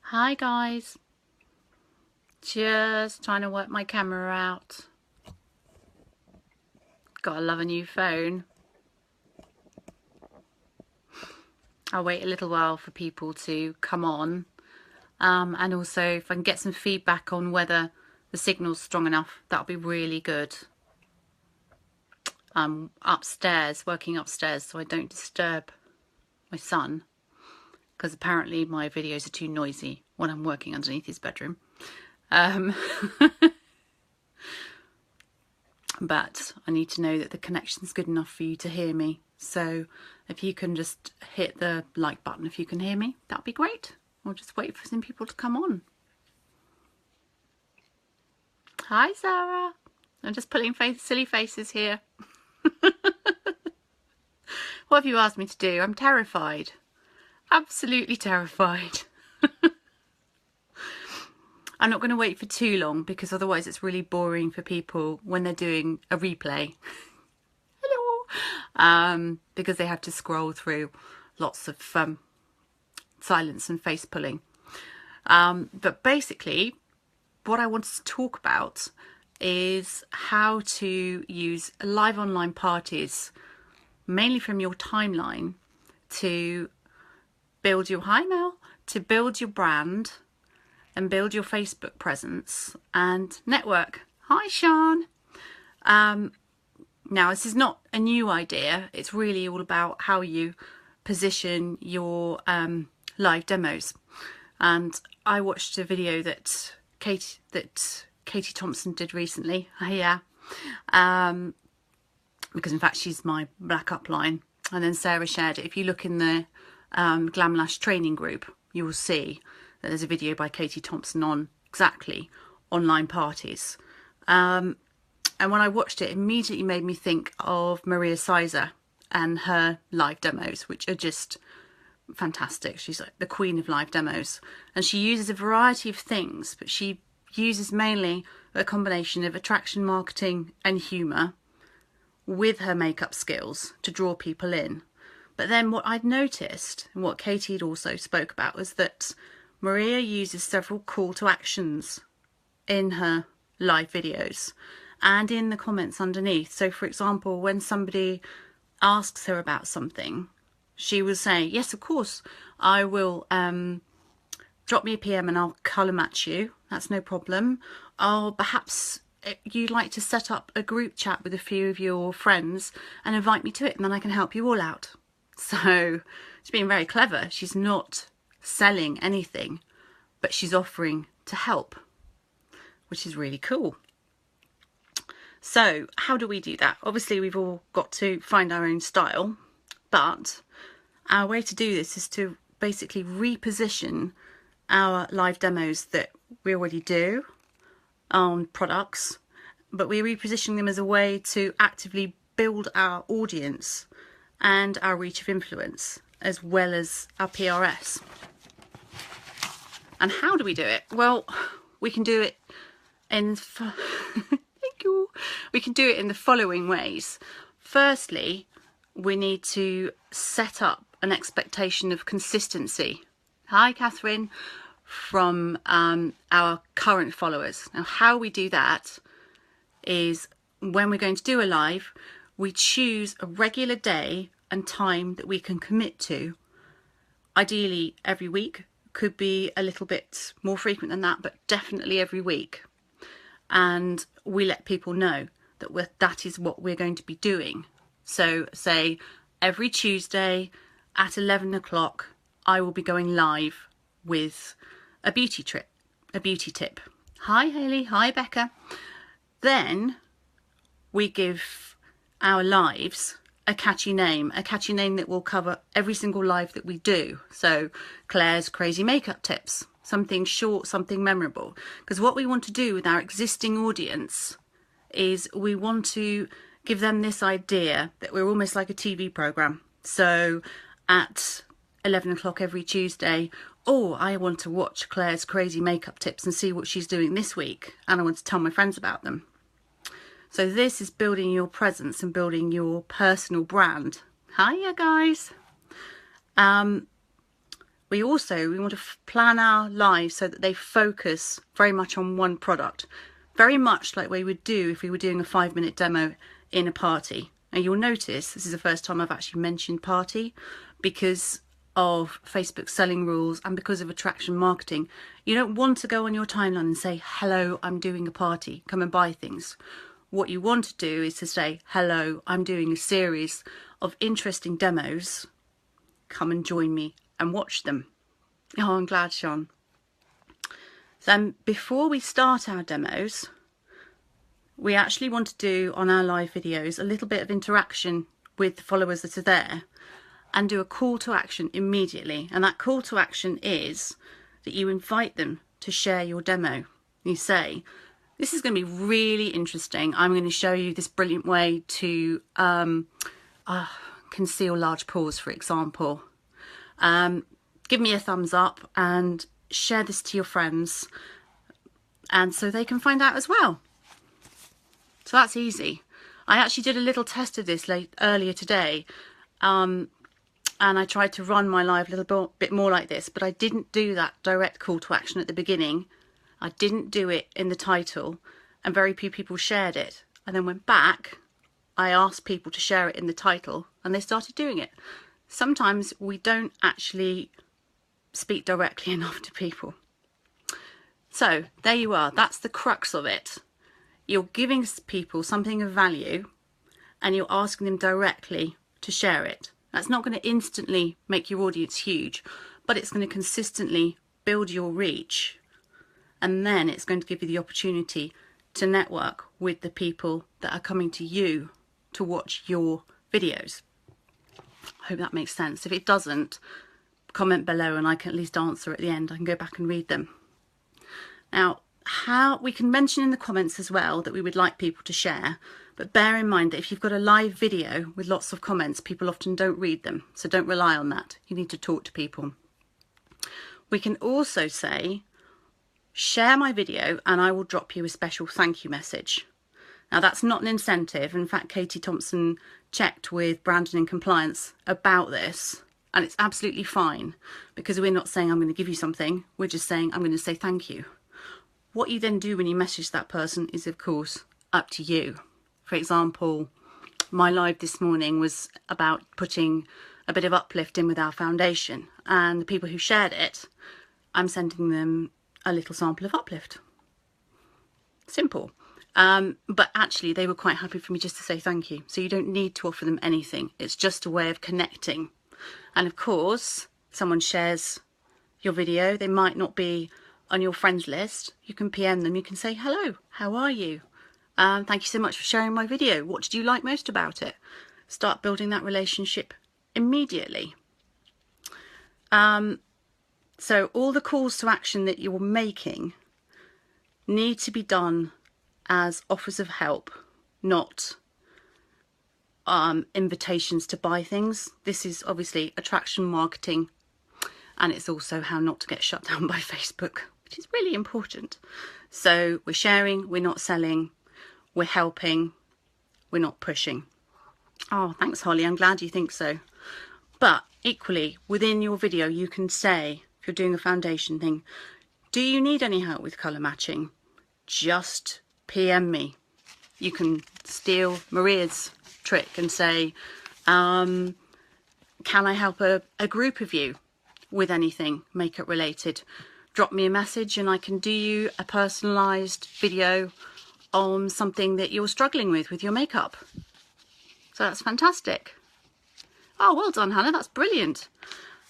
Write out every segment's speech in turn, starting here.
Hi guys, just trying to work my camera out. Gotta love a new phone. I'll wait a little while for people to come on, and also if I can get some feedback on whether the signal's strong enough, that'll be really good. I'm upstairs, working upstairs, so I don't disturb my son, because apparently my videos are too noisy when I'm working underneath his bedroom. But I need to know that the connection's good enough for you to hear me. So if you can just hit the like button if you can hear me, that'd be great. I'll just wait for some people to come on. Hi Sarah. I'm just pulling silly faces here. What have you asked me to do? I'm terrified. Absolutely terrified. I'm not going to wait for too long because otherwise it's really boring for people when they're doing a replay. Hello. Because they have to scroll through lots of silence and face pulling. But basically, what I wanted to talk about is how to use live online parties, mainly from your timeline, to build your to build your brand and build your Facebook presence and network. Hi Sean. Now this is not a new idea. It's really all about how you position your live demos. And I watched a video that Katie Thompson did recently. Yeah. Because in fact she's my black upline. And then Sarah shared it. If you look in the Glamlash training group, you will see that there's a video by Katie Thompson on exactly online parties. And when I watched it, it immediately made me think of Maria Sizer and her live demos, which are just fantastic. She's like the queen of live demos. And she uses a variety of things, but she uses mainly a combination of attraction marketing and humour with her makeup skills to draw people in. But then what I'd noticed, and what Katie had also spoke about, was that Maria uses several call to actions in her live videos and in the comments underneath. So for example, when somebody asks her about something, she will say, yes, of course, I will drop me a PM and I'll colour match you. That's no problem. Or perhaps you'd like to set up a group chat with a few of your friends and invite me to it, and then I can help you all out. So she's being very clever. She's not selling anything, but she's offering to help, which is really cool. So how do we do that? Obviously we've all got to find our own style, but our way to do this is to basically reposition our live demos that we already do on products, but we're repositioning them as a way to actively build our audience and our reach of influence, as well as our PRS. And how do we do it? Well, we can do it in thank you. We can do it in the following ways. Firstly, we need to set up an expectation of consistency. Hi, Catherine, from our current followers. Now, how we do that is when we're going to do a live, we choose a regular day and time that we can commit to. Ideally every week, could be a little bit more frequent than that, but definitely every week. And we let people know that that is what we're going to be doing. So say every Tuesday at 11 o'clock, I will be going live with a beauty tip. Hi Hayley, hi Becca. Then we give our lives a catchy name that will cover every single live that we do. So Claire's crazy makeup tips, something short, something memorable. Because what we want to do with our existing audience is we want to give them this idea that we're almost like a TV program. So at 11 o'clock every Tuesday, oh, I want to watch Claire's crazy makeup tips and see what she's doing this week, and I want to tell my friends about them. So this is building your presence and building your personal brand. Hiya guys. we want to plan our lives so that they focus very much on one product, very much like we would do if we were doing a 5-minute demo in a party. And you'll notice this is the first time I've actually mentioned party, because of Facebook selling rules and because of attraction marketing. You don't want to go on your timeline and say, hello, I'm doing a party, come and buy things. What you want to do is to say, hello, I'm doing a series of interesting demos, come and join me and watch them. Oh, I'm glad, Sean. So before we start our demos, we actually want to do on our live videos a little bit of interaction with the followers that are there, and do a call to action immediately. And that call to action is that you invite them to share your demo. You say, this is going to be really interesting. I'm going to show you this brilliant way to conceal large pores, for example. Give me a thumbs up and share this to your friends, and so they can find out as well. So that's easy. I actually did a little test of this earlier today, and I tried to run my live a little bit more like this, but I didn't do that direct call to action at the beginning. I didn't do it in the title, and very few people shared it. I then went back, I asked people to share it in the title, and they started doing it. Sometimes we don't actually speak directly enough to people. So there you are, that's the crux of it. You're giving people something of value and you're asking them directly to share it. That's not going to instantly make your audience huge, but it's going to consistently build your reach, and then it's going to give you the opportunity to network with the people that are coming to you to watch your videos. I hope that makes sense. If it doesn't, comment below and I can at least answer at the end. I can go back and read them. Now, how we can mention in the comments as well that we would like people to share, but bear in mind that if you've got a live video with lots of comments, people often don't read them, so don't rely on that. You need to talk to people. We can also say, share my video and I will drop you a special thank you message. Now that's not an incentive. In fact, Katie Thompson checked with Brandon and Compliance about this, and it's absolutely fine, because we're not saying I'm going to give you something, we're just saying I'm going to say thank you. What you then do when you message that person is, of course, up to you. For example, my live this morning was about putting a bit of uplift in with our foundation, and the people who shared it, I'm sending them a little sample of uplift. Simple. But actually they were quite happy for me just to say thank you. So you don't need to offer them anything. It's just a way of connecting. And of course, someone shares your video, they might not be on your friends list. You can PM them, you can say, hello, how are you? Thank you so much for sharing my video. What did you like most about it? Start building that relationship immediately. So all the calls to action that you're making need to be done as offers of help, not invitations to buy things. This is obviously attraction marketing, and it's also how not to get shut down by Facebook, which is really important. So we're sharing, we're not selling, we're helping, we're not pushing. Oh, thanks, Holly. I'm glad you think so. But equally, within your video, you can say, if you're doing a foundation thing, do you need any help with colour matching? Just PM me. You can steal Maria's trick and say, can I help a group of you with anything makeup related? Drop me a message and I can do you a personalised video on something that you're struggling with your makeup. So that's fantastic. Oh, well done, Hannah. That's brilliant.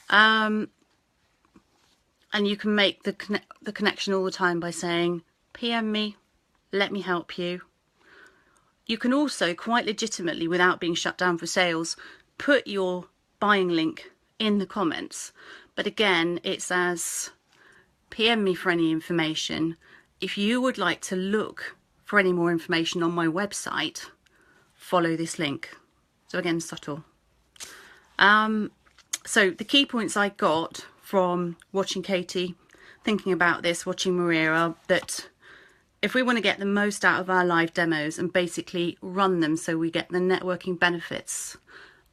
And you can make the connection all the time by saying, PM me, let me help you. You can also quite legitimately, without being shut down for sales, put your buying link in the comments. But again, it's as PM me for any information. If you would like to look for any more information on my website, follow this link. So again, subtle. So the key points I got from watching Katie, thinking about this, watching Maria, are that if we want to get the most out of our live demos and basically run them so we get the networking benefits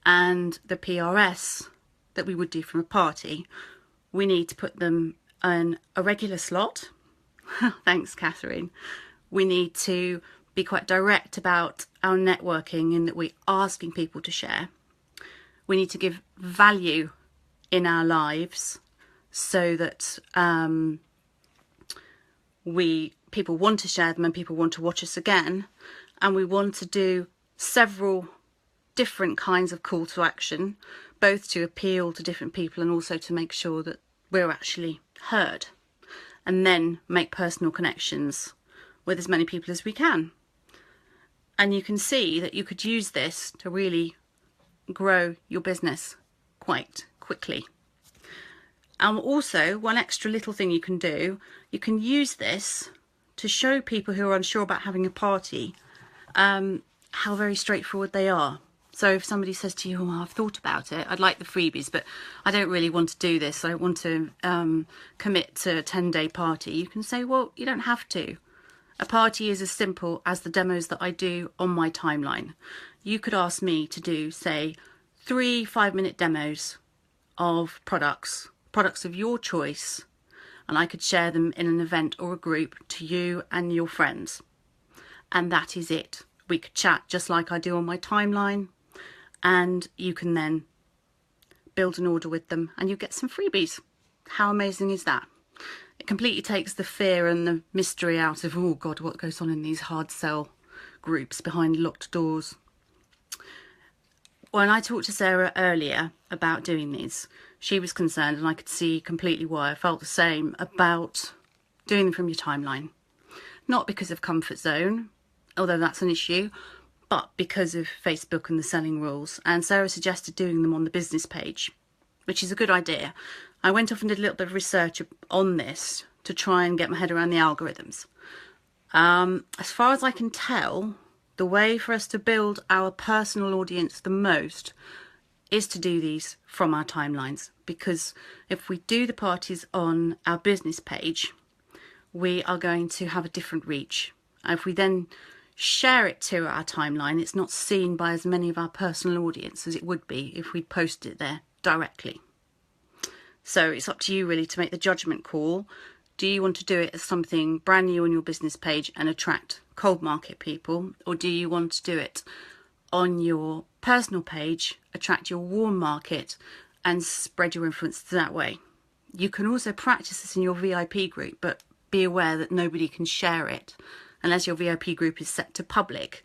and the PRS that we would do from a party, we need to put them in a regular slot. Thanks, Catherine. We need to be quite direct about our networking in that we're asking people to share. We need to give value in our lives so that people want to share them and people want to watch us again. And we want to do several different kinds of call to action, both to appeal to different people and also to make sure that we're actually heard, and then make personal connections with as many people as we can. And you can see that you could use this to really grow your business quite quickly. And also, one extra little thing you can do, you can use this to show people who are unsure about having a party how very straightforward they are. So if somebody says to you, oh, I've thought about it, I'd like the freebies, but I don't really want to do this, I don't want to commit to a 10-day party, you can say, well, you don't have to. A party is as simple as the demos that I do on my timeline. You could ask me to do, say, 3 5-minute demos of products of your choice, and I could share them in an event or a group to you and your friends. And that is it. We could chat just like I do on my timeline, and you can then build an order with them and you get some freebies. How amazing is that? It completely takes the fear and the mystery out of, oh God, what goes on in these hard sell groups behind locked doors. When I talked to Sarah earlier about doing these, she was concerned, and I could see completely why. I felt the same about doing them from your timeline. Not because of comfort zone, although that's an issue, but because of Facebook and the selling rules. And Sarah suggested doing them on the business page, which is a good idea. I went off and did a little bit of research on this to try and get my head around the algorithms. As far as I can tell, the way for us to build our personal audience the most is to do these from our timelines, because if we do the parties on our business page, we are going to have a different reach. If we then share it to our timeline, it's not seen by as many of our personal audience as it would be if we posted it there directly. So it's up to you really to make the judgment call. Do you want to do it as something brand new on your business page and attract cold market people, or do you want to do it on your personal page, attract your warm market and spread your influence that way? You can also practice this in your VIP group, but be aware that nobody can share it unless your VIP group is set to public.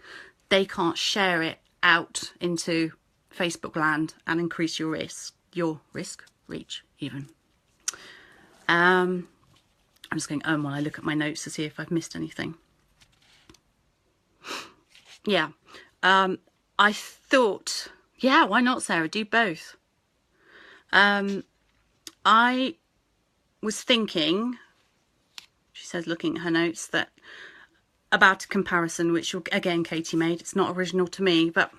They can't share it out into Facebook land and increase your reach even. I'm just going while I look at my notes to see if I've missed anything. Yeah, I thought, yeah, why not, Sarah? Do both. I was thinking, she says, looking at her notes, that about a comparison, which again Katie made. It's not original to me, but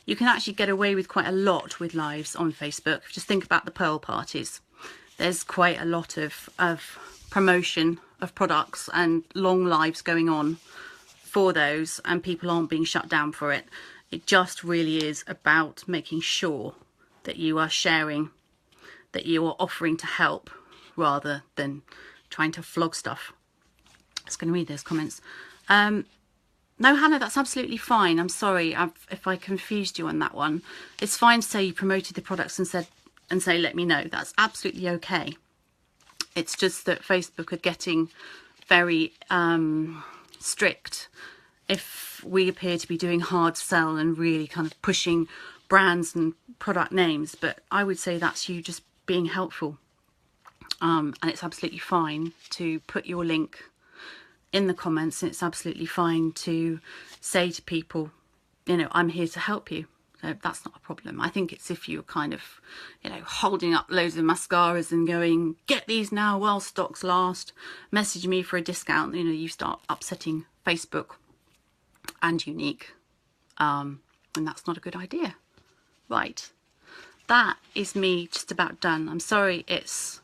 you can actually get away with quite a lot with lives on Facebook. Just think about the Pearl parties. There's quite a lot of promotion of products and long lives going on for those, and people aren't being shut down for it. It just really is about making sure that you are sharing, that you are offering to help, rather than trying to flog stuff. I was going to read those comments. No, Hannah, that's absolutely fine. I'm sorry if I confused you on that one. It's fine to say you promoted the products and say let me know. That's absolutely okay. It's just that Facebook are getting very strict if we appear to be doing hard sell and really kind of pushing brands and product names. But I would say that's you just being helpful. And it's absolutely fine to put your link in the comments, and it's absolutely fine to say to people, you know, I'm here to help you. So that's not a problem. I think it's if you're kind of, you know, holding up loads of mascaras and going, get these now while stocks last, message me for a discount, you know, you start upsetting Facebook and Younique, and that's not a good idea. Right, that is me just about done. I'm sorry it's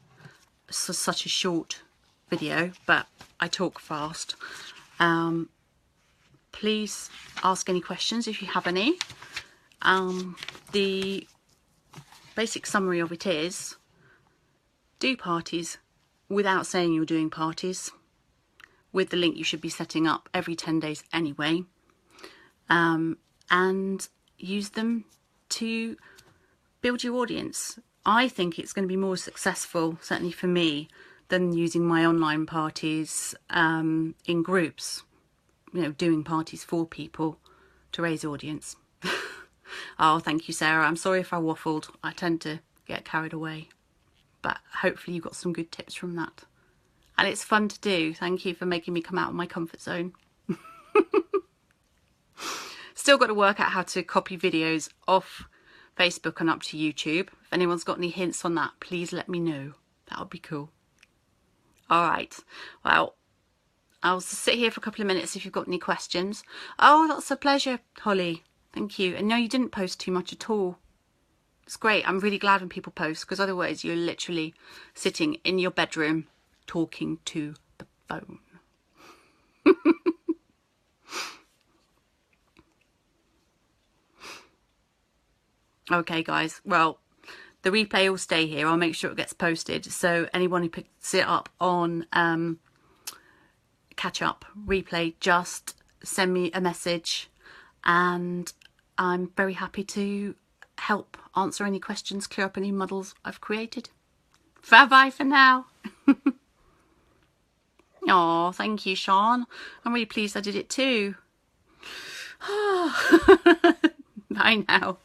such a short video, but I talk fast. Please ask any questions if you have any. The basic summary of it is, do parties without saying you're doing parties, with the link you should be setting up every 10 days anyway, and use them to build your audience. I think it's going to be more successful, certainly for me, than using my online parties in groups, you know, doing parties for people to raise audience. Oh, thank you, Sarah. I'm sorry if I waffled. I tend to get carried away. But hopefully you got some good tips from that. And it's fun to do. Thank you for making me come out of my comfort zone. Still got to work out how to copy videos off Facebook and up to YouTube. If anyone's got any hints on that, please let me know. That would be cool. All right. Well, I'll sit here for a couple of minutes if you've got any questions. Oh, that's a pleasure, Holly. Thank you. And no, you didn't post too much at all. It's great. I'm really glad when people post, because otherwise you're literally sitting in your bedroom talking to the phone. Okay, guys. Well, the replay will stay here. I'll make sure it gets posted. So anyone who picks it up on catch up replay, just send me a message and I'm very happy to help answer any questions, clear up any muddles I've created. Bye bye for now. Oh, thank you, Sean. I'm really pleased I did it too. Bye now.